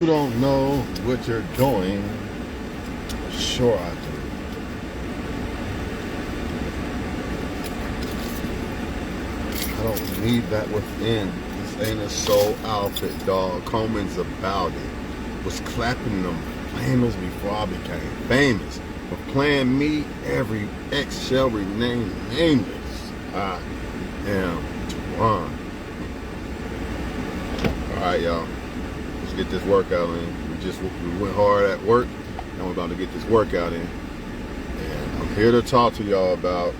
You don't know what you're doing. Sure I do. I don't need that within. This ain't a soul outfit, dog. Coleman's about it. Was clapping them famous before I became famous. For playing me, every ex shall remain nameless. I am Twan. Alright, y'all. Let's get this workout in. We went hard at work, and we're about to get this workout in. And I'm here to talk to y'all about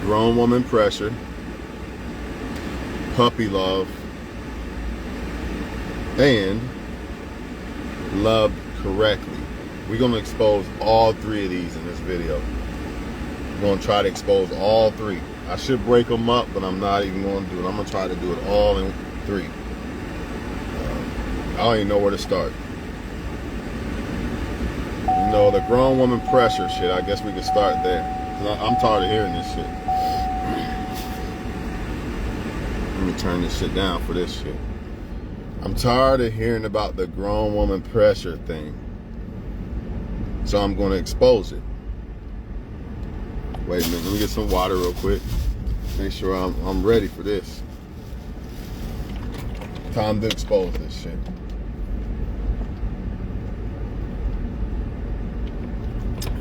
grown woman pressure, puppy love, and loved correctly. We're going to expose all three of these in this video. I'm going to try to expose all three. I should break them up, but I'm not even going to do it. I'm going to try to do it all in three. I don't even know where to start. You know, the grown woman pressure shit, I guess we could start there. I'm tired of hearing this shit. Let me turn this shit down for this shit. I'm tired of hearing about the grown woman pressure thing. So I'm going to expose it. Wait a minute, let me get some water real quick. Make sure I'm ready for this. Time to expose this shit.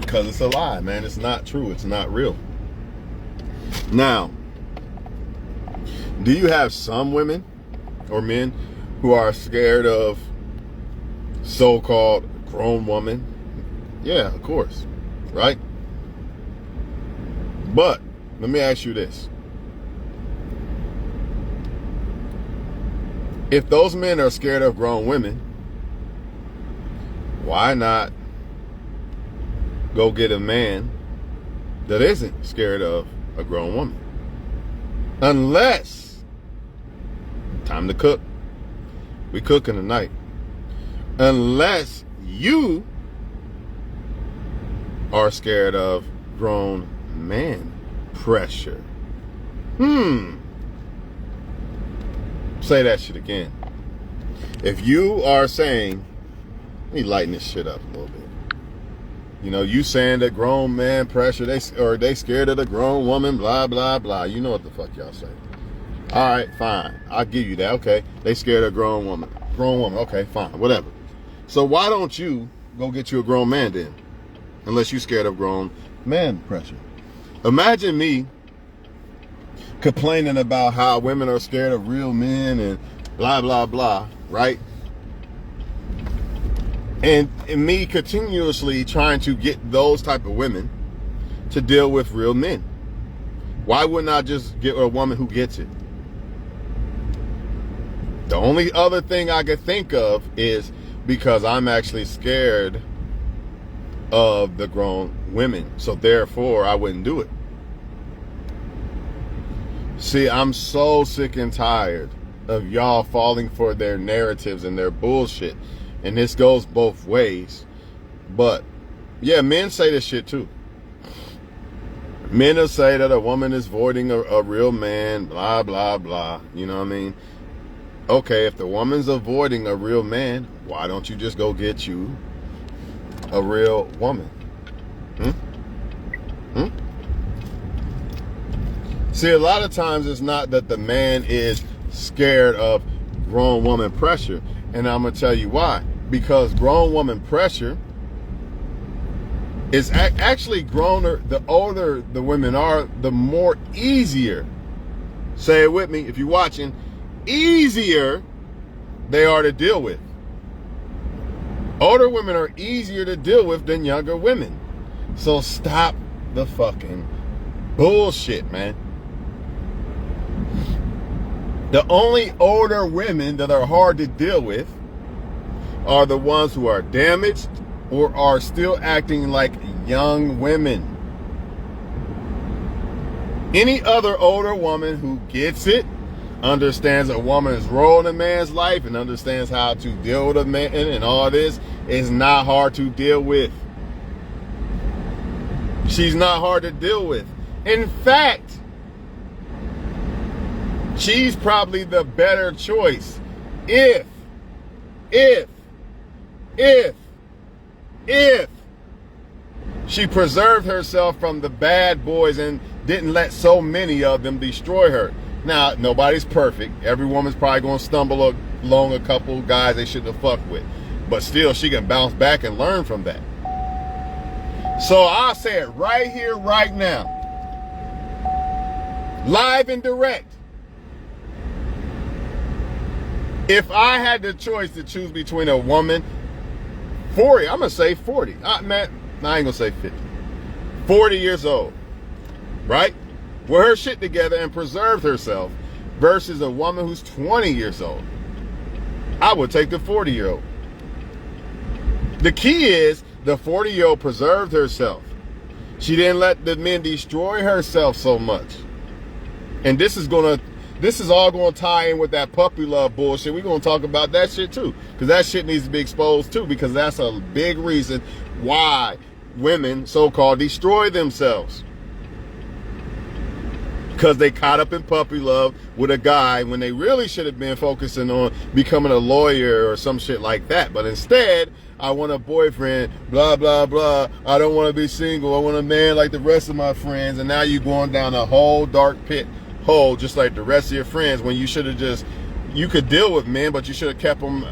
Because it's a lie, man. It's not true. It's not real. Now, do you have some women or men who are scared of so-called grown woman? Yeah, of course. Right? But let me ask you this. If those men are scared of grown women, why not go get a man that isn't scared of a grown woman? Unless, time to cook. We cooking tonight. Unless you are scared of grown man pressure. Say that shit again. If you are saying, let me lighten this shit up a little bit. You know, you saying that grown man pressure, they scared of the grown woman, blah, blah, blah. You know what the fuck y'all say. All right, fine. I'll give you that. Okay. They scared of grown woman. Grown woman. Okay, fine. Whatever. So why don't you go get you a grown man then? Unless you're scared of grown man pressure. Imagine me complaining about how women are scared of real men and blah, blah, blah, right? And me continuously trying to get those type of women to deal with real men. Why wouldn't I just get a woman who gets it? The only other thing I could think of is because I'm actually scared of the grown women. So therefore, I wouldn't do it. See, I'm so sick and tired of y'all falling for their narratives and their bullshit. And this goes both ways. But, yeah, men say this shit too. Men will say that a woman is voiding a real man, blah, blah, blah. You know what I mean? Okay, if the woman's avoiding a real man, why don't you just go get you a real woman? See, a lot of times it's not that the man is scared of grown woman pressure. And I'm going to tell you why. Because grown woman pressure is actually growner. The older the women are, the more easier. Say it with me if you're watching. Easier they are to deal with. Older women are easier to deal with than younger women. So stop the fucking bullshit, man. The only older women that are hard to deal with are the ones who are damaged or are still acting like young women. Any other older woman who gets it, understands a woman's role in a man's life and understands how to deal with a man and all this, is not hard to deal with. She's not hard to deal with. In fact, she's probably the better choice if if she preserved herself from the bad boys and didn't let so many of them destroy her. Now, nobody's perfect. Every woman's probably going to stumble along a couple guys they shouldn't have fucked with. But still, she can bounce back and learn from that. So I'll say it right here, right now. Live and direct. If I had the choice to choose between a woman, 40, I'm going to say 40. Man, I ain't going to say 50. 40 years old, right? With her shit together and preserved herself versus a woman who's 20 years old. I would take the 40-year-old. The key is the 40-year-old preserved herself. She didn't let the men destroy herself so much. And this is all going to tie in with that puppy love bullshit. We're going to talk about that shit too. Because that shit needs to be exposed too. Because that's a big reason why women, so-called, destroy themselves. Because they caught up in puppy love with a guy when they really should have been focusing on becoming a lawyer or some shit like that. But instead, I want a boyfriend, blah, blah, blah. I don't want to be single. I want a man like the rest of my friends. And now you're going down a whole dark pit hole just like the rest of your friends when you should have just, you could deal with men, but you should have kept them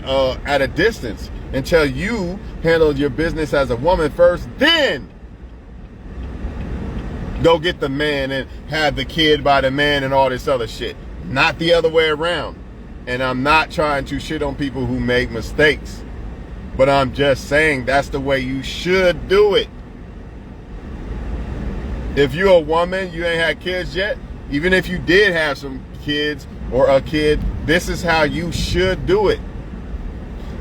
at a distance until you handled your business as a woman first. Then go get the man and have the kid by the man and all this other shit. Not the other way around. And I'm not trying to shit on people who make mistakes. But I'm just saying that's the way you should do it. If you're a woman, you ain't had kids yet, even if you did have some kids or a kid, this is how you should do it.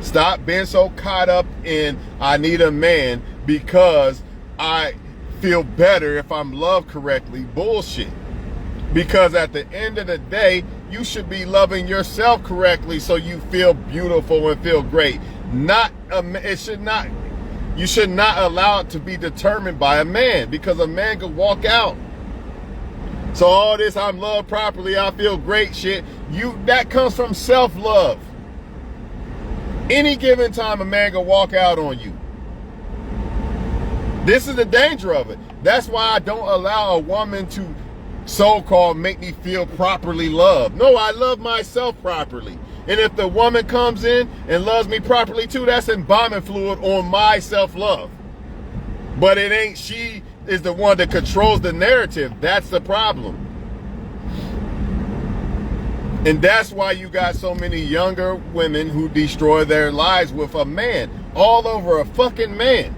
Stop being so caught up in, I need a man because I feel better if I'm loved correctly. Bullshit. Because at the end of the day, you should be loving yourself correctly so you feel beautiful and feel great. You should not allow it to be determined by a man, because a man could walk out. So all this I'm loved properly, I feel great shit, that comes from self-love. Any given time a man can walk out on you. This is the danger of it. That's why I don't allow a woman to so-called make me feel properly loved. No, I love myself properly. And if the woman comes in and loves me properly too, that's embalming fluid on my self-love. But it ain't she is the one that controls the narrative. That's the problem. And that's why you got so many younger women who destroy their lives with a man. All over a fucking man.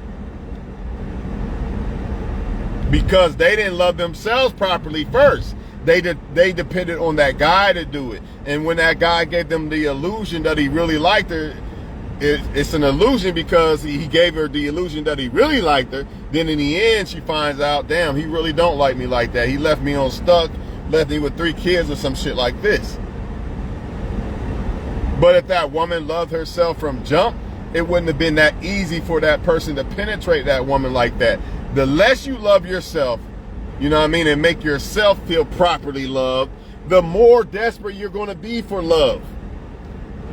Because they didn't love themselves properly first. They depended on that guy to do it. And when that guy gave them the illusion that he really liked her, it's an illusion because he gave her the illusion that he really liked her. Then in the end, she finds out, damn, he really don't like me like that. He left me on stuck, left me with 3 kids or some shit like this. But if that woman loved herself from jump, it wouldn't have been that easy for that person to penetrate that woman like that. The less you love yourself, you know what I mean, and make yourself feel properly loved, the more desperate you're going to be for love.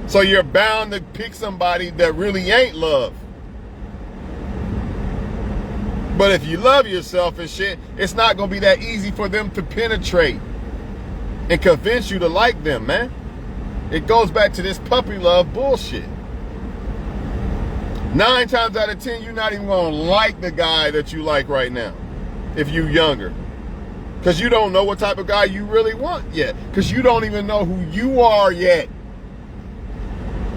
So you're bound to pick somebody that really ain't love. But if you love yourself and shit, it's not going to be that easy for them to penetrate and convince you to like them, man. It goes back to this puppy love bullshit. 9 times out of 10, you're not even going to like the guy that you like right now if you're younger. Because you don't know what type of guy you really want yet. Because you don't even know who you are yet.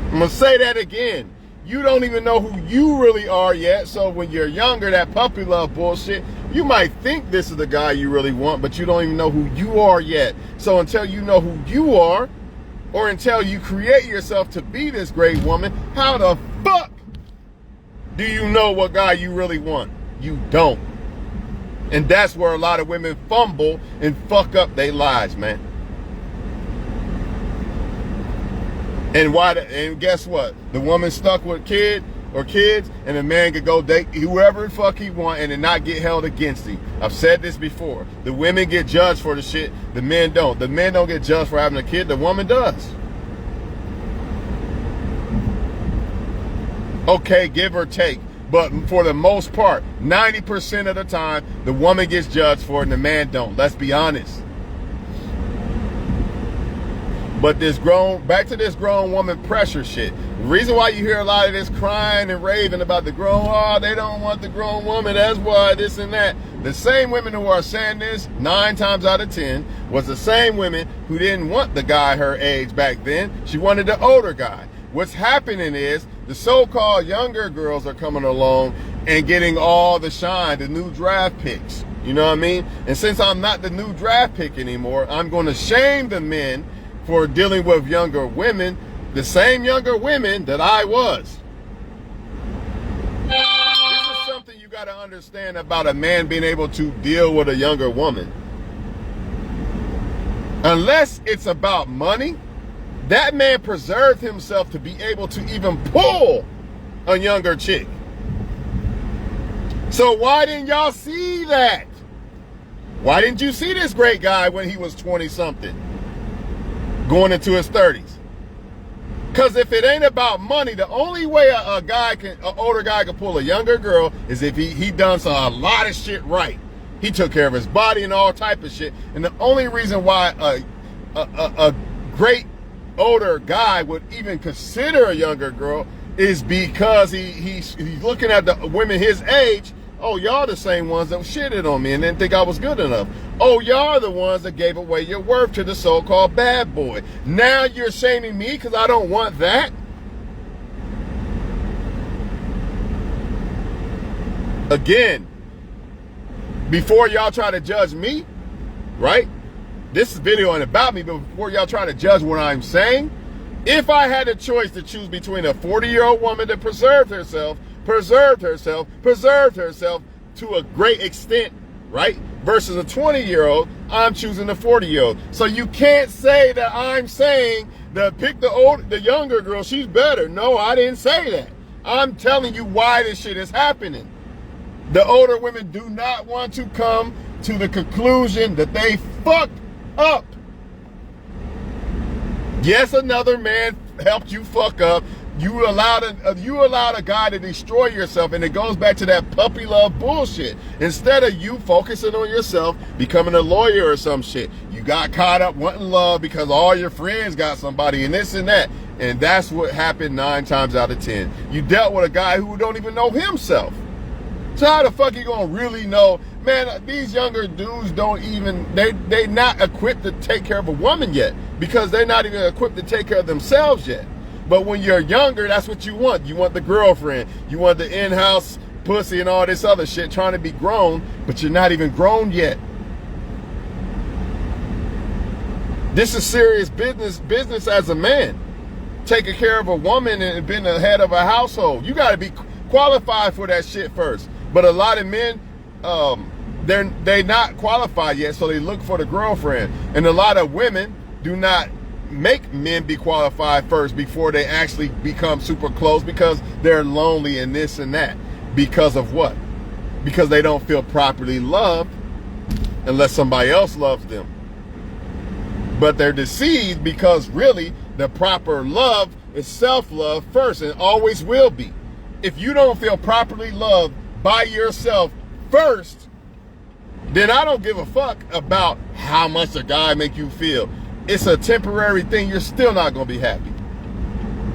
I'm going to say that again. You don't even know who you really are yet. So when you're younger, that puppy love bullshit, you might think this is the guy you really want, but you don't even know who you are yet. So until you know who you are, or until you create yourself to be this great woman, how the fuck do you know what guy you really want? You don't. And that's where a lot of women fumble and fuck up their lives, man. And guess what? The woman stuck with kids, and the man could go date whoever the fuck he want and then not get held against him. I've said this before. The women get judged for the shit, the men don't. The men don't get judged for having a kid, the woman does. Okay, give or take. But for the most part, 90% of the time, the woman gets judged for it and the man don't. Let's be honest. But back to this grown woman pressure shit. The reason why you hear a lot of this crying and raving about the they don't want the grown woman, that's why, this and that. The same women who are saying this, 9 times out of 10, was the same women who didn't want the guy her age back then. She wanted the older guy. What's happening is the so-called younger girls are coming along and getting all the shine, the new draft picks. You know what I mean? And since I'm not the new draft pick anymore, I'm going to shame the men for dealing with younger women, the same younger women that I was. This is something you got to understand about a man being able to deal with a younger woman. Unless it's about money, that man preserved himself to be able to even pull a younger chick. So why didn't y'all see that? Why didn't you see this great guy when he was 20-something, going into his 30s? Because if it ain't about money, the only way an older guy can pull a younger girl is if he done a lot of shit right. He took care of his body and all type of shit. And the only reason why a great older guy would even consider a younger girl is because he's looking at the women his age. Oh, y'all the same ones that shitted on me and didn't think I was good enough. Oh, y'all the ones that gave away your worth to the so-called bad boy. Now you're shaming me because I don't want that? Again, before y'all try to judge me, right? This video ain't about me, but before y'all try to judge what I'm saying, if I had a choice to choose between a 40-year-old woman that preserved herself to a great extent, right, versus a 20-year-old, I'm choosing the 40-year-old. So you can't say that I'm saying that pick the younger girl, she's better. No, I didn't say that. I'm telling you why this shit is happening. The older women do not want to come to the conclusion that they fucked up. Yes, another man helped you fuck up. You allowed a guy to destroy yourself, and it goes back to that puppy love bullshit. Instead of you focusing on yourself, becoming a lawyer or some shit, you got caught up wanting love because all your friends got somebody and this and that. And that's what happened 9 times out of 10. You dealt with a guy who don't even know himself. So how the fuck you gonna really know? Man, these younger dudes don't even, they not equipped to take care of a woman yet because they're not even equipped to take care of themselves yet. But when you're younger, that's what you want. You want the girlfriend. You want the in-house pussy and all this other shit, trying to be grown, but you're not even grown yet. This is serious business as a man. Taking care of a woman and being the head of a household. You got to be qualified for that shit first. But a lot of men, they're not qualified yet, so they look for the girlfriend. And a lot of women do not make men be qualified first before they actually become super close because they're lonely and this and that. Because of what? Because they don't feel properly loved unless somebody else loves them. But they're deceived because really the proper love is self-love first and always will be. If you don't feel properly loved by yourself first, then I don't give a fuck about how much a guy make you feel. It's a temporary thing. You're still not going to be happy.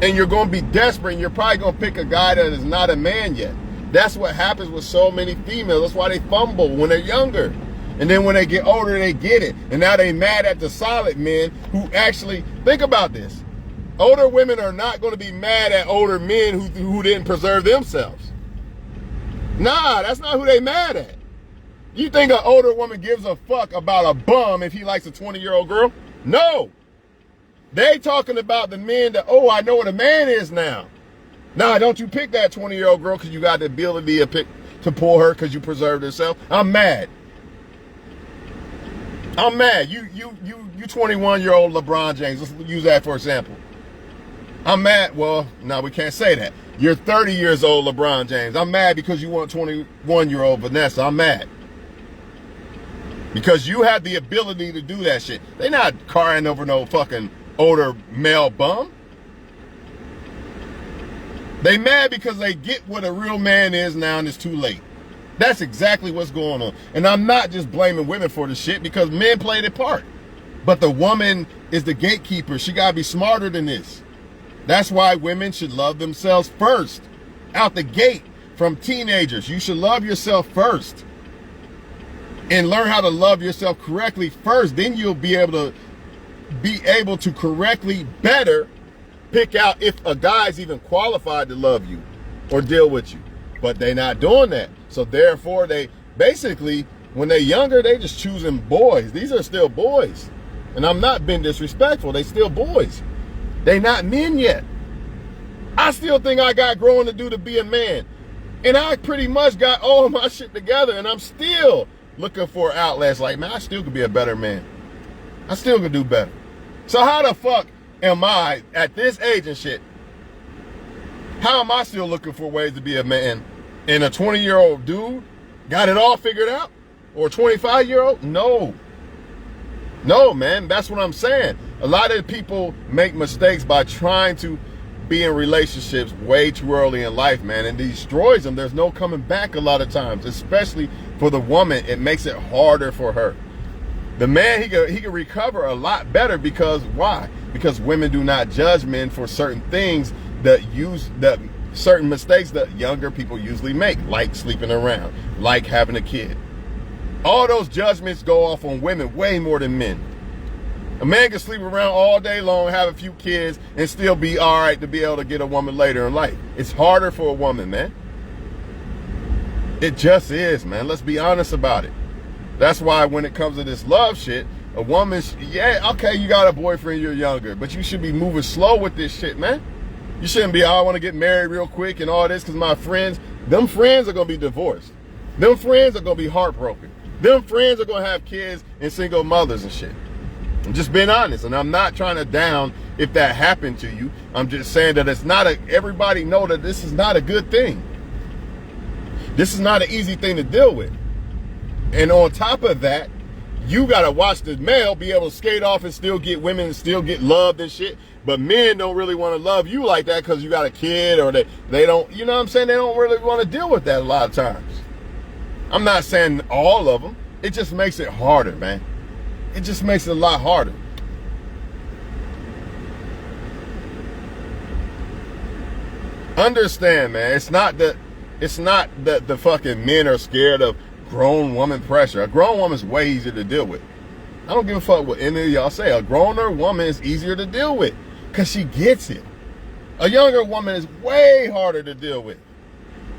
And you're going to be desperate, and you're probably going to pick a guy that is not a man yet. That's what happens with so many females. That's why they fumble when they're younger. And then when they get older, they get it. And now they mad at the solid men who actually, think about this. Older women are not going to be mad at older men who didn't preserve themselves. Nah, that's not who they mad at. You think an older woman gives a fuck about a bum if he likes a 20-year-old girl? No. They talking about the men that, oh, I know what a man is now. Nah, don't you pick that 20-year-old girl because you got the ability to pull her because you preserved yourself. I'm mad. I'm mad. You 21-year-old LeBron James. Let's use that for example. I'm mad. Well, no, we can't say that. You're 30 years old LeBron James. I'm mad because you want 21-year-old Vanessa. I'm mad. Because you have the ability to do that shit. They not crying over no fucking older male bum. They mad because they get what a real man is now and it's too late. That's exactly what's going on. And I'm not just blaming women for the shit because men played a part. But the woman is the gatekeeper. She gotta be smarter than this. That's why women should love themselves first. Out the gate, from teenagers, you should love yourself first. And learn how to love yourself correctly first. Then you'll be able to correctly better pick out if a guy's even qualified to love you or deal with you. But they're not doing that. So therefore, they basically, when they're younger, they just choosing boys. These are still boys. And I'm not being disrespectful. They still boys. They not men yet. I still think I got growing to do to be a man. And I pretty much got all my shit together. And I'm still looking for outlets. Like, man, I still could be a better man. I still could do better. So how the fuck am I at this age and shit? How am I still looking for ways to be a man? And a 20-year-old dude got it all figured out? Or a 25-year-old? No. No, man, that's what I'm saying. A lot of people make mistakes by trying to be in relationships way too early in life, man, and it destroys them. There's no coming back a lot of times, especially for the woman. It makes it harder for her. The man, he can recover a lot better because why? Because women do not judge men for certain things certain mistakes that younger people usually make, like sleeping around, like having a kid. All those judgments go off on women way more than men. A man can sleep around all day long, have a few kids, and still be all right to be able to get a woman later in life. It's harder for a woman, man. It just is, man. Let's be honest about it. That's why when it comes to this love shit, a woman, yeah, okay, you got a boyfriend, you're younger, but you should be moving slow with this shit, man. You shouldn't be, oh, I want to get married real quick and all this because my friends, them friends are going to be divorced. Them friends are going to be heartbroken. Them friends are going to have kids and single mothers and shit. I'm just being honest, and I'm not trying to down if that happened to you. I'm just saying that it's not everybody know that this is not a good thing. This is not an easy thing to deal with. And on top of that, you got to watch the male be able to skate off and still get women and still get loved and shit. But men don't really want to love you like that because you got a kid or they don't, you know what I'm saying? They don't really want to deal with that a lot of times. I'm not saying all of them. It just makes it harder, man. It just makes it a lot harder. Understand, man. It's not that the fucking men are scared of grown woman pressure. A grown woman's way easier to deal with. I don't give a fuck what any of y'all say. A growner woman is easier to deal with because she gets it. A younger woman is way harder to deal with.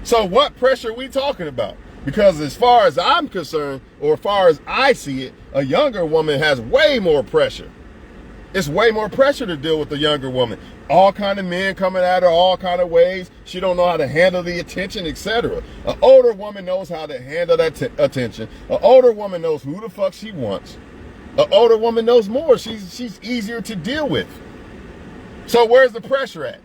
So what pressure are we talking about? Because as far as I'm concerned, or as far as I see it, a younger woman has way more pressure. It's way more pressure to deal with a younger woman. All kind of men coming at her all kind of ways. She don't know how to handle the attention, etc. An older woman knows how to handle that attention. An older woman knows who the fuck she wants. An older woman knows more. She's easier to deal with. So where's the pressure at?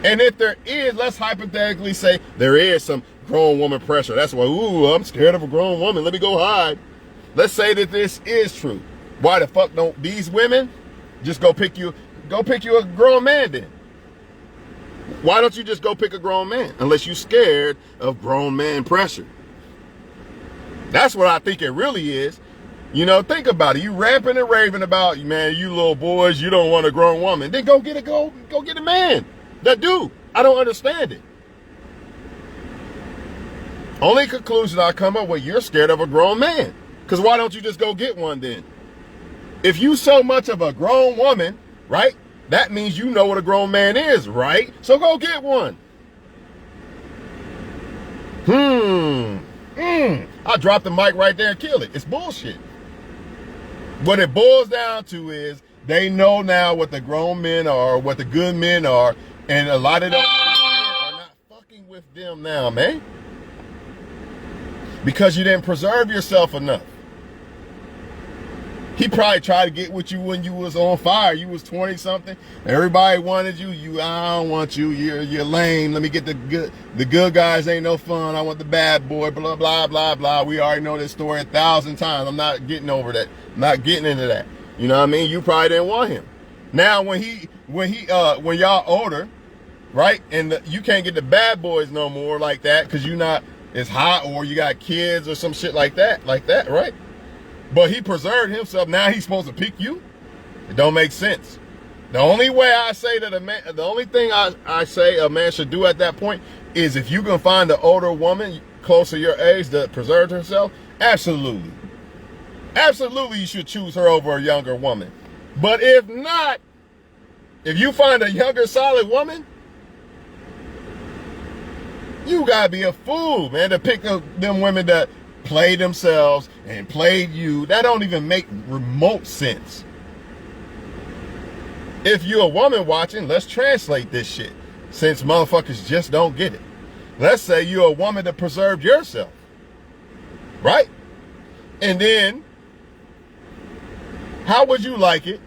And if there is, let's hypothetically say there is some grown woman pressure. That's why, ooh, I'm scared of a grown woman. Let me go hide. Let's say that this is true. Why the fuck don't these women just go pick you a grown man then? Why don't you just go pick a grown man unless you're scared of grown man pressure? That's what I think it really is. You know, think about it. You rapping and raving about, man, you little boys, you don't want a grown woman. Then go get a man. That do. I don't understand it. Only conclusion I come up with, you're scared of a grown man. Because why don't you just go get one then? If you so much of a grown woman, right, that means you know what a grown man is, right? So go get one. I dropped the mic right there and kill it. It's bullshit. What it boils down to is they know now what the grown men are, what the good men are, and a lot of those men are not fucking with them now, man. Because you didn't preserve yourself enough. He probably tried to get with you when you was on fire. You was 20 something. Everybody wanted you. I don't want you. You're lame. Let me get the good guys ain't no fun. I want the bad boy. Blah blah blah blah. We already know this story 1,000 times. I'm not getting over that. I'm not getting into that. You know what I mean? You probably didn't want him. Now when y'all older, right? And you can't get the bad boys no more like that because you're not as hot or you got kids or some shit like that, right? But he preserved himself. Now he's supposed to pick you? It don't make sense. The only way I say that the only thing I say a man should do at that point is if you can find an older woman close to your age that preserved herself, absolutely. Absolutely you should choose her over a younger woman. But if not, if you find a younger solid woman, you gotta be a fool, man, to pick up them women that play themselves and played you. That don't even make remote sense. If you're a woman watching, let's translate this shit, since motherfuckers just don't get it. Let's say you're a woman that preserved yourself, right? And then, how would you like it?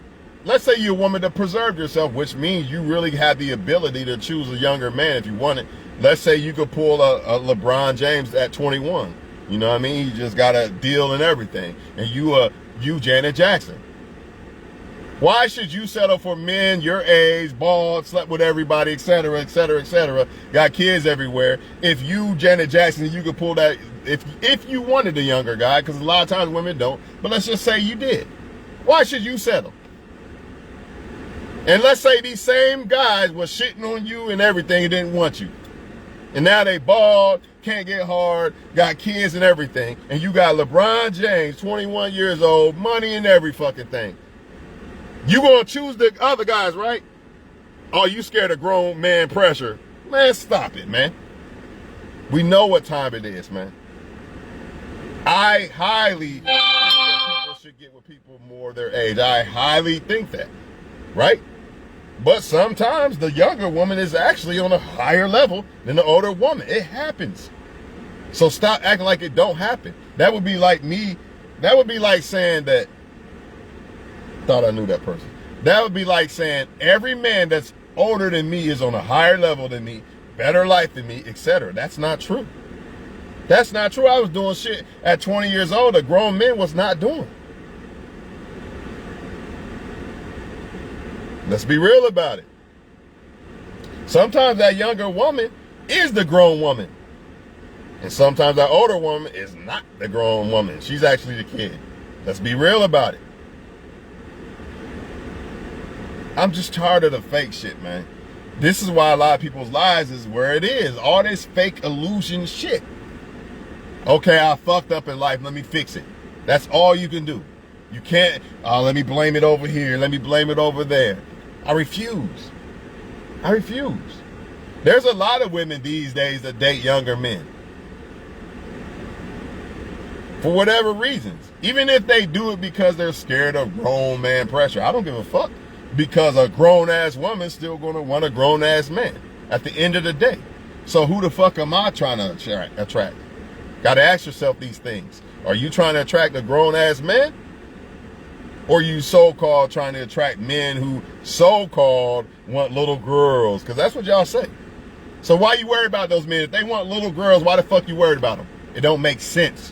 Let's say you're a woman that preserved yourself, which means you really have the ability to choose a younger man if you want it. Let's say you could pull a LeBron James at 21. You know what I mean? You just got a deal and everything. And you Janet Jackson. Why should you settle for men your age, bald, slept with everybody, etc., etc., etc., got kids everywhere? If you, Janet Jackson, you could pull that, if you wanted a younger guy, because a lot of times women don't, but let's just say you did. Why should you settle? And let's say these same guys were shitting on you and everything and didn't want you. And now they bald, can't get hard, got kids and everything, and you got LeBron James, 21 years old, money and every fucking thing. You gonna choose the other guys, right? Oh, you scared of grown man pressure. Man, stop it, man. We know what time it is, man. I highly think that people should get with people more their age. I highly think that, right? But sometimes the younger woman is actually on a higher level than the older woman. It happens. So stop acting like it don't happen. That would be like me. That would be like saying that. Thought I knew that person. That would be like saying every man that's older than me is on a higher level than me, better life than me, etc. That's not true. That's not true. I was doing shit at 20 years old that grown men was not doing. Let's be real about it. Sometimes that younger woman is the grown woman. And sometimes that older woman is not the grown woman. She's actually the kid. Let's be real about it. I'm just tired of the fake shit, man. This is why a lot of people's lives is where it is. All this fake illusion shit. Okay, I fucked up in life. Let me fix it. That's all you can do. You can't, let me blame it over here. Let me blame it over there. I refuse. I refuse. There's a lot of women these days that date younger men. For whatever reasons. Even if they do it because they're scared of grown man pressure. I don't give a fuck. Because a grown-ass woman's still going to want a grown-ass man at the end of the day. So who the fuck am I trying to attract? Got to ask yourself these things. Are you trying to attract a grown-ass man? Or you so-called trying to attract men who so-called want little girls? Because that's what y'all say. So why you worried about those men? If they want little girls, why the fuck you worried about them? It don't make sense.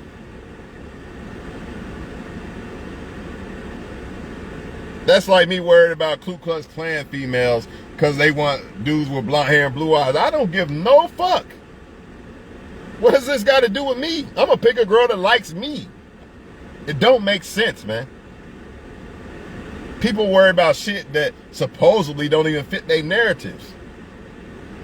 That's like me worried about Ku Klux Klan females because they want dudes with blonde hair and blue eyes. I don't give no fuck. What has this got to do with me? I'm going to pick a girl that likes me. It don't make sense, man. People worry about shit that supposedly don't even fit their narratives.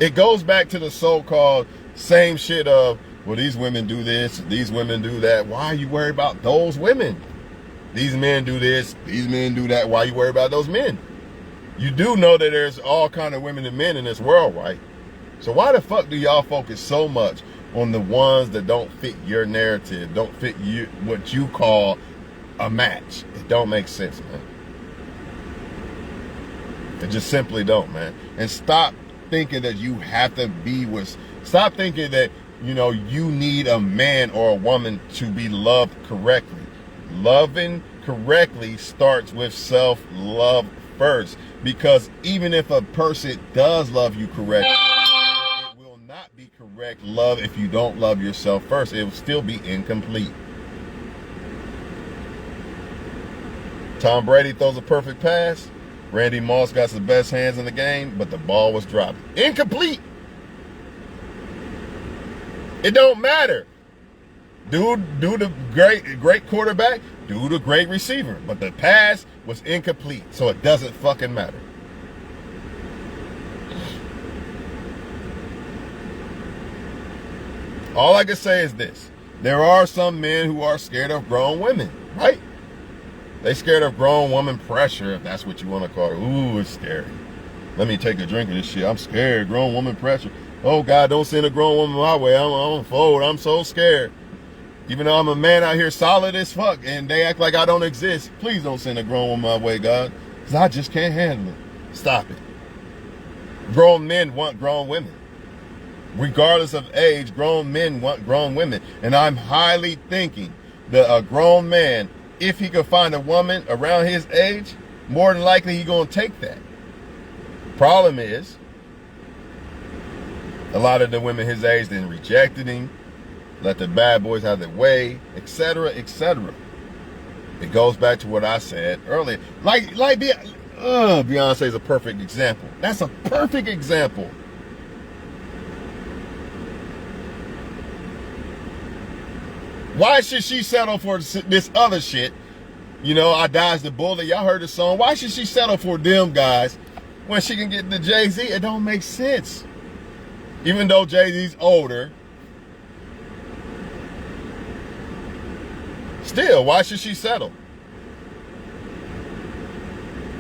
It goes back to the so-called same shit of, well, these women do this, these women do that. Why are you worried about those women? These men do this, these men do that. Why you worry about those men? You do know that there's all kind of women and men in this world, right? So why the fuck do y'all focus so much on the ones that don't fit your narrative, don't fit you, what you call a match? It don't make sense, man. It just simply don't, man. And stop thinking that you have to be with, stop thinking that, you know, you need a man or a woman to be loved correctly. Loving correctly starts with self-love first. Because even if a person does love you correctly, it will not be correct love if you don't love yourself first. It will still be incomplete. Tom Brady throws a perfect pass. Randy Moss got the best hands in the game, but the ball was dropped. Incomplete. It don't matter. Dude, the great quarterback, dude, a great receiver, but the pass was incomplete, so it doesn't fucking matter. All I can say is this. There are some men who are scared of grown women, right? They scared of grown woman pressure, if that's what you want to call it. Ooh, it's scary. Let me take a drink of this shit. I'm scared. Grown woman pressure. Oh, God, don't send a grown woman my way. I'm on fold. I'm so scared. Even though I'm a man out here solid as fuck and they act like I don't exist, please don't send a grown woman my way, God, because I just can't handle it. Stop it. Grown men want grown women. Regardless of age, grown men want grown women. And I'm highly thinking that a grown man, if he could find a woman around his age, more than likely he's going to take that. Problem is, a lot of the women his age then rejected him, let the bad boys have their way, etc., etc. It goes back to what I said earlier. Like Beyonce is a perfect example. That's a perfect example. Why should she settle for this other shit? You know, I dodged the bullet. Y'all heard the song. Why should she settle for them guys when she can get the Jay-Z? It don't make sense. Even though Jay-Z's older, still, why should she settle?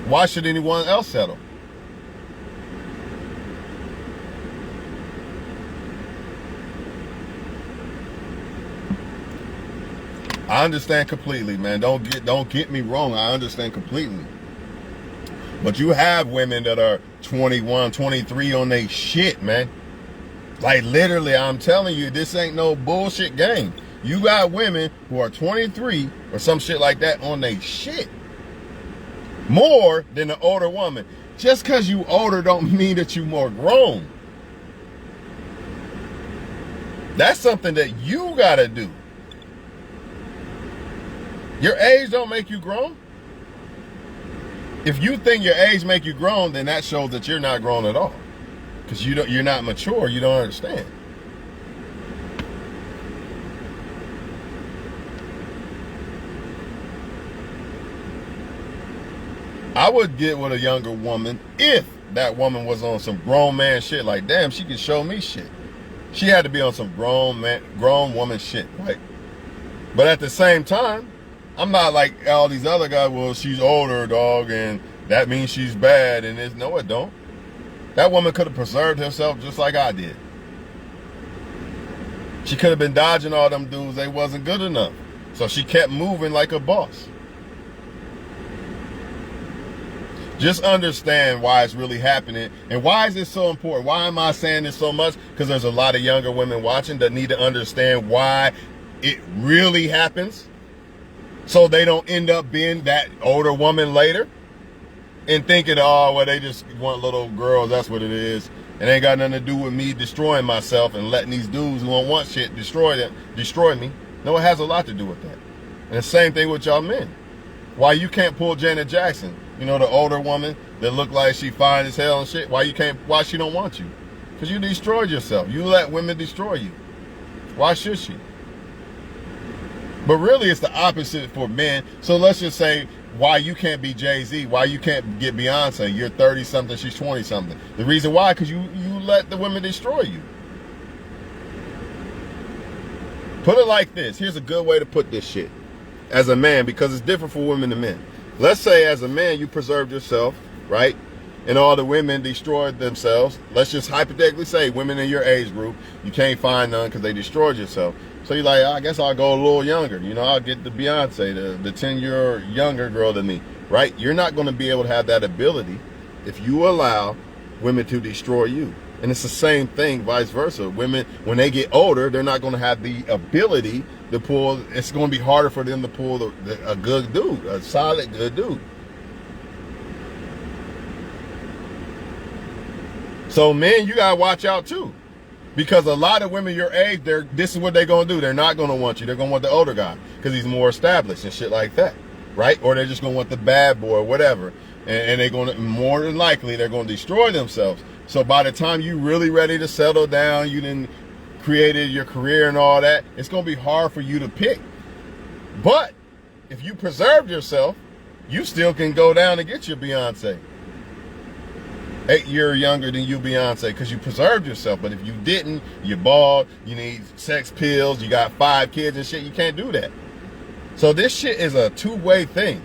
Why should anyone else settle? I understand completely, man. Don't get me wrong. I understand completely. But you have women that are 21, 23 on they shit, man. Like literally, I'm telling you, this ain't no bullshit game. You got women who are 23 or some shit like that on they shit. More than an older woman. Just because you older don't mean that you more grown. That's something that you gotta do. Your age don't make you grown. If you think your age make you grown, then that shows that you're not grown at all. Because you're not mature, you don't understand. I would get with a younger woman if that woman was on some grown man shit. Like, damn, she could show me shit. She had to be on some grown woman shit, right? But at the same time, I'm not like all these other guys, well, she's older, dog, and that means she's bad. And it's, no, it don't. That woman could have preserved herself just like I did. She could have been dodging all them dudes. They wasn't good enough. So she kept moving like a boss. Just understand why it's really happening. And why is this so important? Why am I saying this so much? Because there's a lot of younger women watching that need to understand why it really happens. So they don't end up being that older woman later and thinking, oh, well, they just want little girls. That's what it is. It ain't got nothing to do with me destroying myself and letting these dudes who don't want shit destroy me. No, it has a lot to do with that. And the same thing with y'all men. Why you can't pull Janet Jackson, you know, the older woman that look like she fine as hell and shit. Why she don't want you? Because you destroyed yourself. You let women destroy you. Why should she? But really, it's the opposite for men. So let's just say why you can't be Jay-Z, why you can't get Beyonce. You're 30-something, she's 20-something. The reason why, because you let the women destroy you. Put it like this. Here's a good way to put this shit. As a man, because it's different for women and men. Let's say as a man, you preserved yourself, right? And all the women destroyed themselves. Let's just hypothetically say women in your age group, you can't find none because they destroyed yourself. So you're like, I guess I'll go a little younger. You know, I'll get the Beyonce, the 10-year younger girl than me, right? You're not going to be able to have that ability if you allow women to destroy you. And it's the same thing, vice versa. Women, when they get older, they're not going to have the ability to pull. It's going to be harder for them to pull a good dude, a solid good dude. So men, you got to watch out too. Because a lot of women your age, this is what they're going to do. They're not going to want you. They're going to want the older guy because he's more established and shit like that, right? Or they're just going to want the bad boy or whatever. and they're going to, more than likely, they're going to destroy themselves. So by the time you really ready to settle down, you didn't created your career and all that, it's going to be hard for you to pick. But if you preserved yourself, you still can go down and get your Beyonce. 8 years younger than you, Beyonce, because you preserved yourself. But if you didn't, you're bald, you need sex pills, you got 5 kids and shit, you can't do that. So this shit is a two-way thing.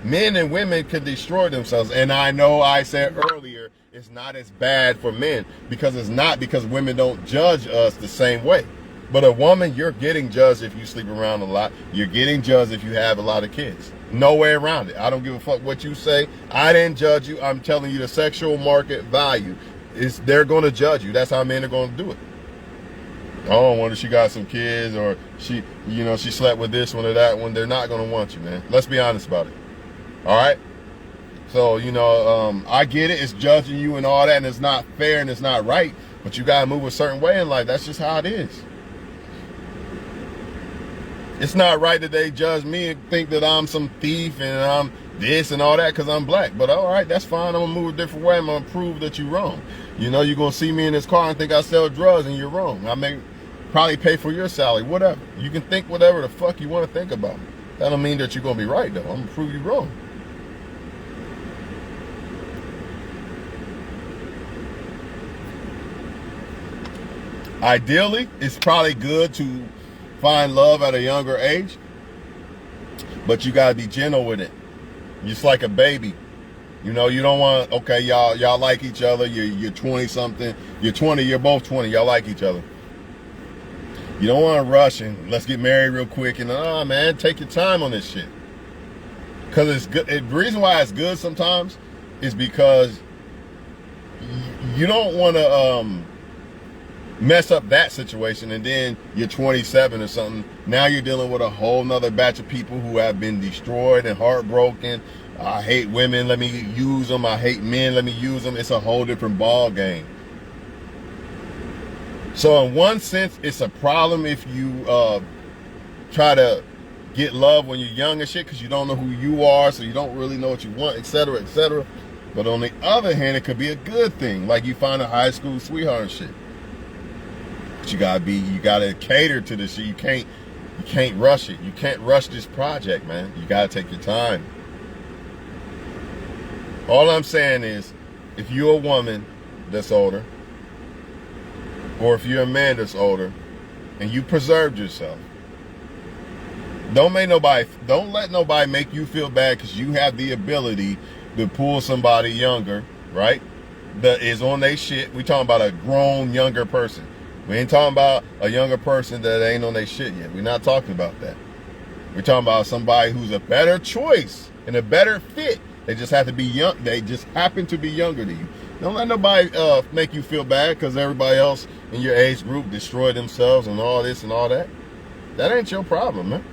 Men and women can destroy themselves. And I know I said earlier, it's not as bad for men, because it's not, because women don't judge us the same way. But a woman, you're getting judged if you sleep around a lot. You're getting judged if you have a lot of kids. No way around it. I don't give a fuck what you say. I didn't judge you. I'm telling you the sexual market value is, they're going to judge you. That's how men are going to do it. Oh, wonder she got some kids, or she, you know, she slept with this one or that one. They're not going to want you, man. Let's be honest about it. All right? So, you know, I get it. It's judging you and all that, and it's not fair and it's not right. But you got to move a certain way in life. That's just how it is. It's not right that they judge me and think that I'm some thief and I'm this and all that because I'm black. But all right, that's fine. I'm going to move a different way. I'm going to prove that you're wrong. You know, you're going to see me in this car and think I sell drugs, and you're wrong. I may probably pay for your salary, whatever. You can think whatever the fuck you want to think about me. That don't mean that you're going to be right, though. I'm going to prove you wrong. Ideally, it's probably good to find love at a younger age, but you gotta be gentle with it. Just like a baby, you know. You don't want, okay, y'all like each other. You're 20 something. You're 20. You're both 20. Y'all like each other. You don't want to rush and let's get married real quick. And man, take your time on this shit. Because it's good. The reason why it's good sometimes is because you don't want to mess up that situation, and then you're 27 or something. Now you're dealing with a whole nother batch of people who have been destroyed and heartbroken. I hate women, let me use them. I hate men, let me use them. It's a whole different ball game. So in one sense, it's a problem if you try to get love when you're young and shit, because you don't know who you are, so you don't really know what you want, etc., etc. But on the other hand, it could be a good thing, like you find a high school sweetheart and shit. You gotta cater to this shit. You can't rush it. You can't rush this project, man. You gotta take your time. All I'm saying is, if you're a woman that's older, or if you're a man that's older, and you preserved yourself, don't let nobody make you feel bad because you have the ability to pull somebody younger, right? That is on their shit. We talking about a grown younger person. We ain't talking about a younger person that ain't on their shit yet. We're not talking about that. We're talking about somebody who's a better choice and a better fit. They just have to be young. They just happen to be younger than you. Don't let nobody make you feel bad because everybody else in your age group destroyed themselves and all this and all that. That ain't your problem, man.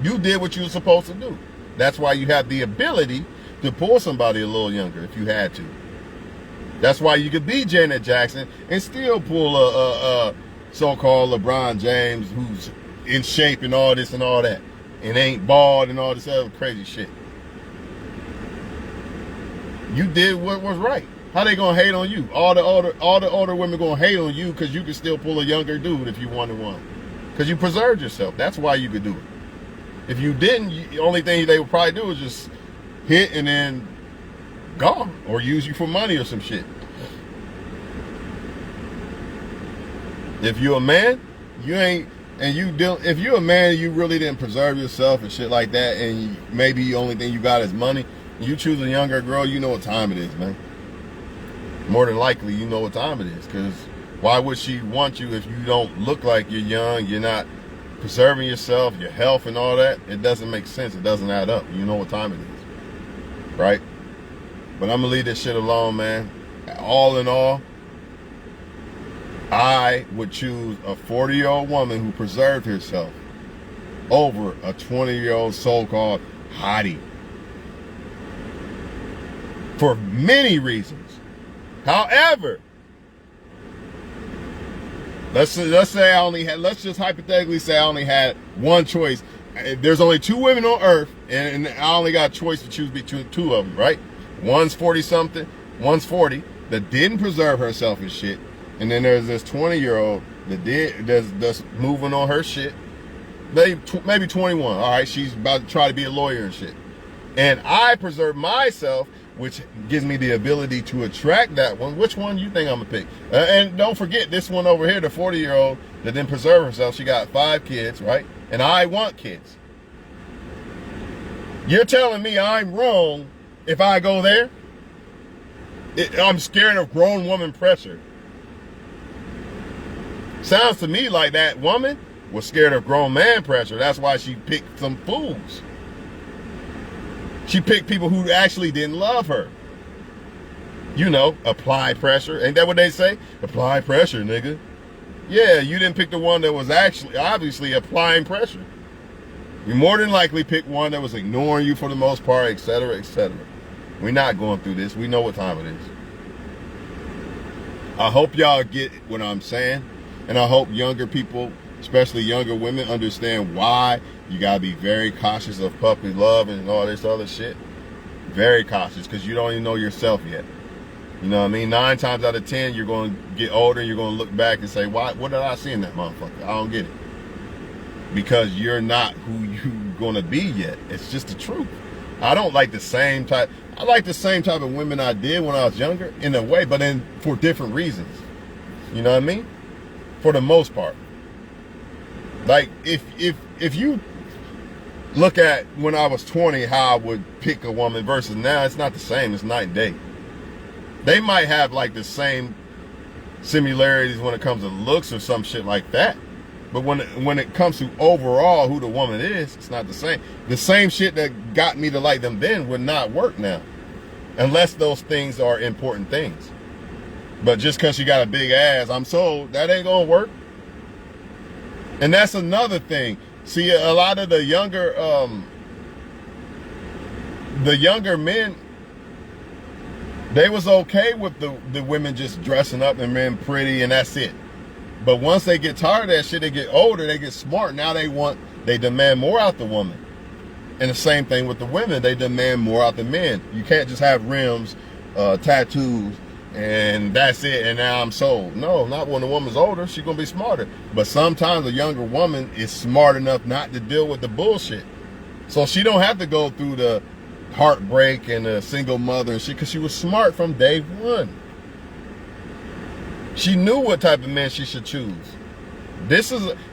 You did what you were supposed to do. That's why you have the ability to pull somebody a little younger if you had to. That's why you could be Janet Jackson and still pull a so-called LeBron James who's in shape and all this and all that, and ain't bald and all this other crazy shit. You did what was right. How they gonna hate on you? All the older women gonna hate on you because you can still pull a younger dude if you wanted one. Because you preserved yourself. That's why you could do it. If you didn't, the only thing they would probably do is just hit and then gone, or use you for money or some shit. If you're a man, if you're a man and you really didn't preserve yourself and shit like that, and maybe the only thing you got is money, and you choose a younger girl, you know what time it is, man. More than likely, you know what time it is, because why would she want you if you don't look like you're young, you're not preserving yourself, your health and all that? It doesn't make sense. It doesn't add up. You know what time it is, right? But I'm going to leave this shit alone, man. All in all, I would choose a 40-year-old woman who preserved herself over a 20-year-old so-called hottie. For many reasons. However, let's just hypothetically say I only had one choice. There's only 2 women on earth, and I only got a choice to choose between 2 of them, right? One's 40 something, one's 40 that didn't preserve herself and shit. And then there's this 20-year-old that's moving on her shit. Maybe 21. All right, she's about to try to be a lawyer and shit. And I preserve myself, which gives me the ability to attract that one. Which one you think I'm gonna pick? And don't forget this one over here, the 40-year-old that didn't preserve herself. She got 5 kids, right? And I want kids. You're telling me I'm wrong if I go there? I'm scared of grown woman pressure. Sounds to me like that woman was scared of grown man pressure. That's why she picked some fools. She picked people who actually didn't love her. You know, apply pressure. Ain't that what they say? Apply pressure, nigga. Yeah, you didn't pick the one that was actually, obviously, applying pressure. You more than likely picked one that was ignoring you for the most part, etc., etc. We're not going through this. We know what time it is. I hope y'all get what I'm saying. And I hope younger people, especially younger women, understand why you gotta be very cautious of puppy love and all this other shit. Very cautious, because you don't even know yourself yet. You know what I mean? 9 times out of 10, you're going to get older and you're going to look back and say, "Why? What did I see in that motherfucker? I don't get it." Because you're not who you're going to be yet. It's just the truth. I don't like the same type. I like the same type of women I did when I was younger, in a way, but then for different reasons. You know what I mean? For the most part. Like, if you look at when I was 20, how I would pick a woman versus now, it's not the same. It's night and day. They might have like the same similarities when it comes to looks or some shit like that. But when it comes to overall who the woman is, it's not the same. The same shit that got me to like them then would not work now. Unless those things are important things. But just because she got a big ass, I'm sold, that ain't gonna work. And that's another thing. See, a lot of the younger men, they was okay with the women just dressing up and being pretty and that's it. But once they get tired of that shit, they get older, they get smart. Now they demand more out the woman. And the same thing with the women, they demand more out the men. You can't just have rims, tattoos, and that's it, and now I'm sold. No, not when the woman's older. She's gonna be smarter. But sometimes a younger woman is smart enough not to deal with the bullshit. So she don't have to go through the heartbreak and a single mother and shit, because she was smart from day one. She knew what type of man she should choose.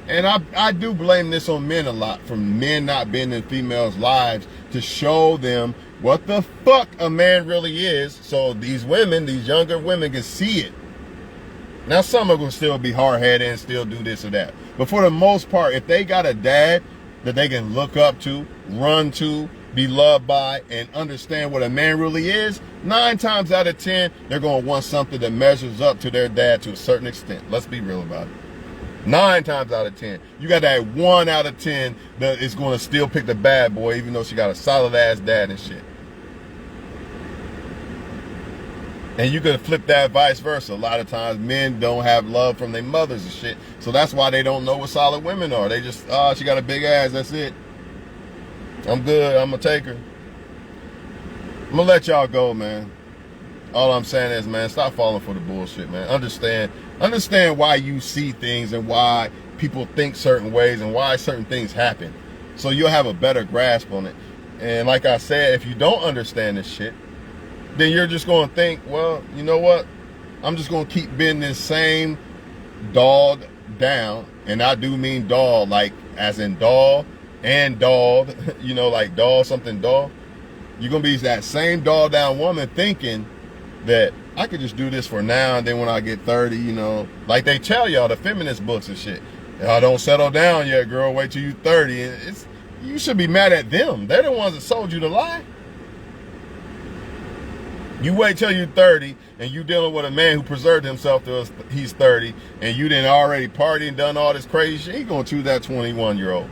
And I do blame this on men a lot, from men not being in females' lives to show them what the fuck a man really is, so these women, these younger women, can see it. Now, some of them still be hard-headed and still do this or that. But for the most part, if they got a dad that they can look up to, run to, be loved by, and understand what a man really is, 9 times out of 10, they're going to want something that measures up to their dad to a certain extent. Let's be real about it. 9 times out of 10. You got that 1 out of 10 that is going to still pick the bad boy, even though she got a solid-ass dad and shit. And you could flip that vice versa. A lot of times men don't have love from their mothers and shit. So that's why they don't know what solid women are. They just, oh, she got a big ass, that's it. I'm good, I'm gonna take her. I'm gonna let y'all go, man. All I'm saying is, man, stop falling for the bullshit, man. Understand why you see things and why people think certain ways and why certain things happen. So you'll have a better grasp on it. And like I said, if you don't understand this shit, then you're just going to think, well, you know what? I'm just going to keep being this same dolled down. And I do mean doll, like as in doll and dolled, you know, like doll, something doll. You're going to be that same doll down woman thinking that I could just do this for now, and then when I get 30, you know, like they tell y'all, the feminist books and shit. Y'all don't settle down yet, girl. Wait till you're 30. And you should be mad at them. They're the ones that sold you the lie. You wait till you're 30 and you dealing with a man who preserved himself till he's 30, and you didn't already party and done all this crazy shit. He's gonna choose that 21-year-old.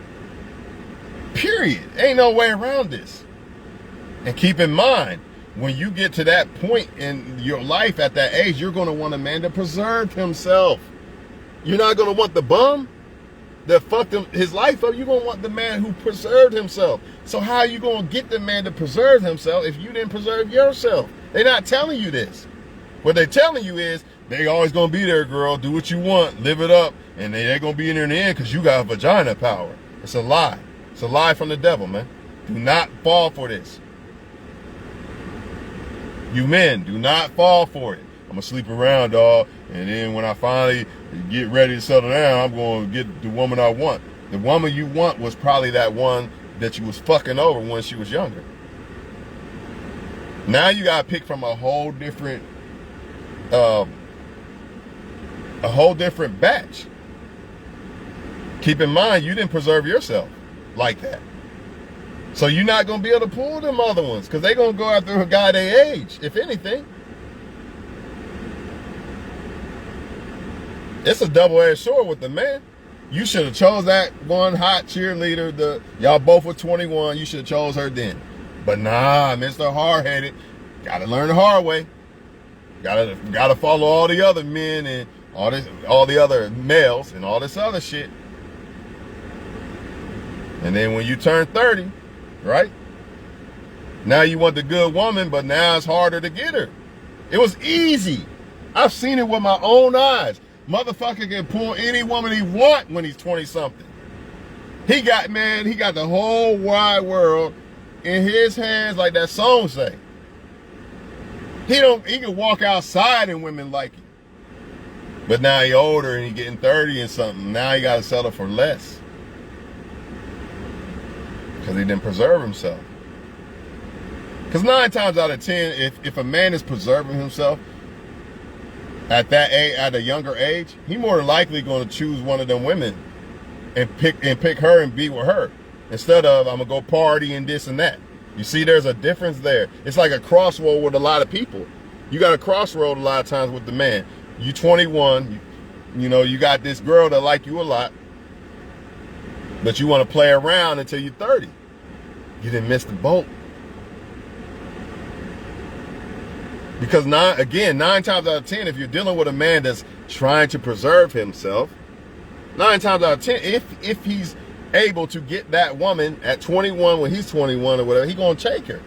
Period. Ain't no way around this. And keep in mind, when you get to that point in your life at that age, you're gonna want a man to preserve himself. You're not gonna want the bum. that fucked his life up. You're going to want the man who preserved himself. So how are you going to get the man to preserve himself if you didn't preserve yourself? They're not telling you this. What they're telling you is, they always going to be there, girl. Do what you want. Live it up. And they're going to be in there in the end because you got vagina power. It's a lie. It's a lie from the devil, man. Do not fall for this. You men, do not fall for it. I'm going to sleep around, dog. And then when I finally get ready to settle down, I'm going to get the woman I want. The woman you want was probably that one that you was fucking over when she was younger. Now you got to pick from a whole different batch. Keep in mind, you didn't preserve yourself like that. So you're not going to be able to pull them other ones because they're going to go after a guy their age, if anything. It's a double-edged sword with the man. You should have chose that one hot cheerleader. Y'all both were 21. You should have chose her then. But nah, Mr. Hard-headed. Got to learn the hard way. Got to follow all the other men and all the other males and all this other shit. And then when you turn 30, right? Now you want the good woman, but now it's harder to get her. It was easy. I've seen it with my own eyes. Motherfucker can pull any woman he want when he's 20-something. He got the whole wide world in his hands, like that song say. He can walk outside and women like it. But now he older and he getting 30 and something. Now he got to settle for less. Because he didn't preserve himself. Because 9 times out of 10, if a man is preserving himself at that age, at a younger age, he more than likely going to choose one of them women and pick her and be with her instead of I'm gonna go party and this and that. You see, there's a difference there. It's like a crossroad with a lot of people. You got a crossroad a lot of times with the man. You 21, you got this girl that like you a lot, but you want to play around until you're 30. You didn't miss the boat. Because 9 times out of 10, if you're dealing with a man that's trying to preserve himself, 9 times out of 10, if he's able to get that woman at 21 when he's 21 or whatever, he's going to take her.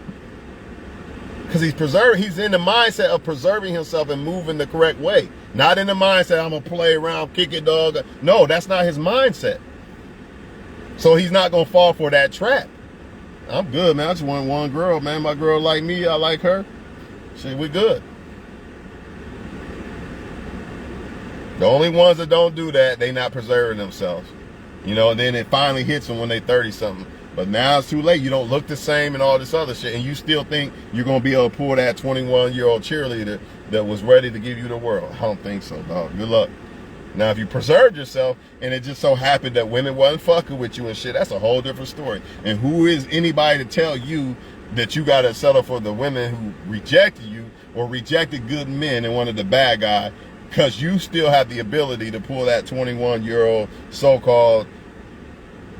Because he's in the mindset of preserving himself and moving the correct way. Not in the mindset, I'm going to play around, kick it, dog. No, that's not his mindset. So he's not going to fall for that trap. I'm good, man. I just want one girl, man. My girl like me, I like her. Shit, we good. The only ones that don't do that, they not preserving themselves. And then it finally hits them when they 30-something. But now it's too late. You don't look the same and all this other shit. And you still think you're going to be able to pull that 21-year-old cheerleader that was ready to give you the world. I don't think so, dog. Good luck. Now, if you preserved yourself and it just so happened that women wasn't fucking with you and shit, that's a whole different story. And who is anybody to tell you that you got to settle for the women who rejected you or rejected good men and wanted the bad guy, because you still have the ability to pull that 21-year-old so-called,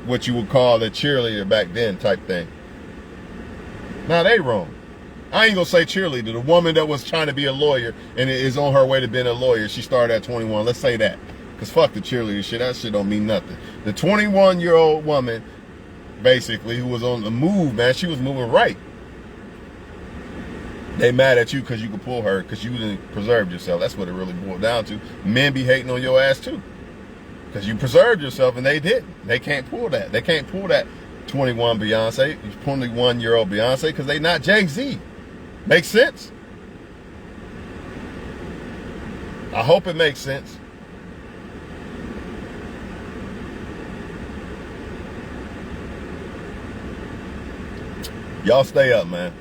what you would call a cheerleader back then type thing. Now, they wrong. I ain't going to say cheerleader. The woman that was trying to be a lawyer and is on her way to being a lawyer, she started at 21. Let's say that. Because fuck the cheerleader shit. That shit don't mean nothing. The 21-year-old woman, basically, who was on the move, man, she was moving right. They mad at you because you could pull her because you didn't preserve yourself. That's what it really boiled down to. Men be hating on your ass too. Because you preserved yourself and they didn't. They can't pull that. They can't pull that 21 Beyonce, 21-year-old Beyonce, because they not Jay-Z. Makes sense? I hope it makes sense. Y'all stay up, man.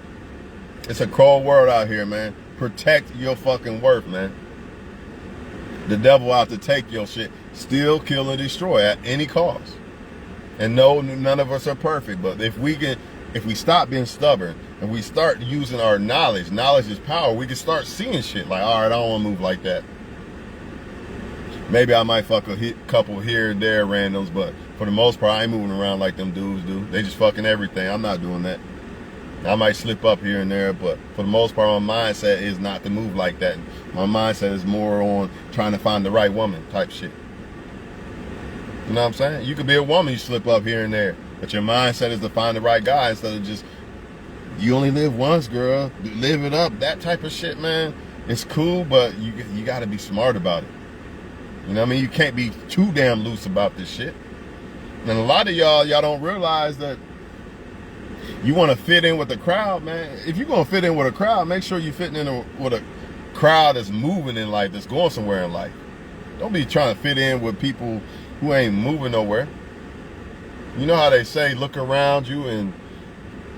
It's a cold world out here, man. Protect your fucking worth, man. The devil out to take your shit. Steal, kill, and destroy at any cost. And no, none of us are perfect. But if we stop being stubborn and we start using our knowledge is power, we can start seeing shit like, all right, I don't want to move like that. Maybe I might fuck a couple here and there randoms, but for the most part, I ain't moving around like them dudes do. They just fucking everything. I'm not doing that. I might slip up here and there, but for the most part, my mindset is not to move like that. My mindset is more on trying to find the right woman type shit. You know what I'm saying? You could be a woman, you slip up here and there, but your mindset is to find the right guy instead of just, you only live once, girl. Live it up. That type of shit, man. It's cool, but you got to be smart about it. You know what I mean? You can't be too damn loose about this shit. And a lot of y'all don't realize that you want to fit in with the crowd, man. If you're going to fit in with a crowd, make sure you're fitting in with a crowd that's moving in life, that's going somewhere in life. Don't be trying to fit in with people who ain't moving nowhere. You know how they say, look around you and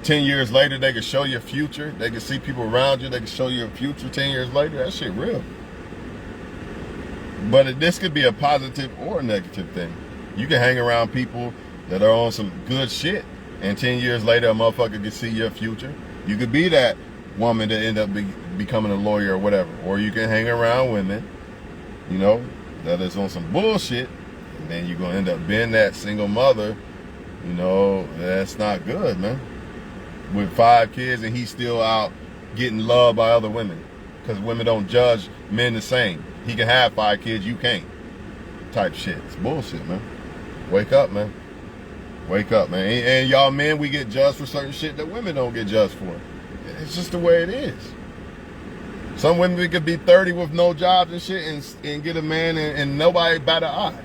10 years later, they can show your future. They can see people around you. They can show you your future 10 years later. That shit real. But this could be a positive or a negative thing. You can hang around people that are on some good shit, and 10 years later, a motherfucker can see your future. You could be that woman that end up becoming a lawyer or whatever. Or you can hang around women, you know, that is on some bullshit, and then you're going to end up being that single mother. You know, that's not good, man. With 5 kids and he's still out getting loved by other women, because women don't judge men the same. He can have 5 kids, you can't, type shit. It's bullshit, man. Wake up, man. Wake up, man. And y'all men, we get judged for certain shit that women don't get judged for. It's just the way it is. Some women could be 30 with no jobs and shit and get a man and nobody bat an eye.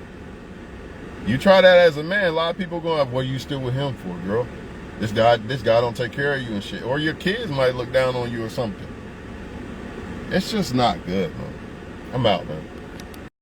You try that as a man, a lot of people going, well, you still with him for, girl? This guy don't take care of you and shit. Or your kids might look down on you or something. It's just not good, man. I'm out, man.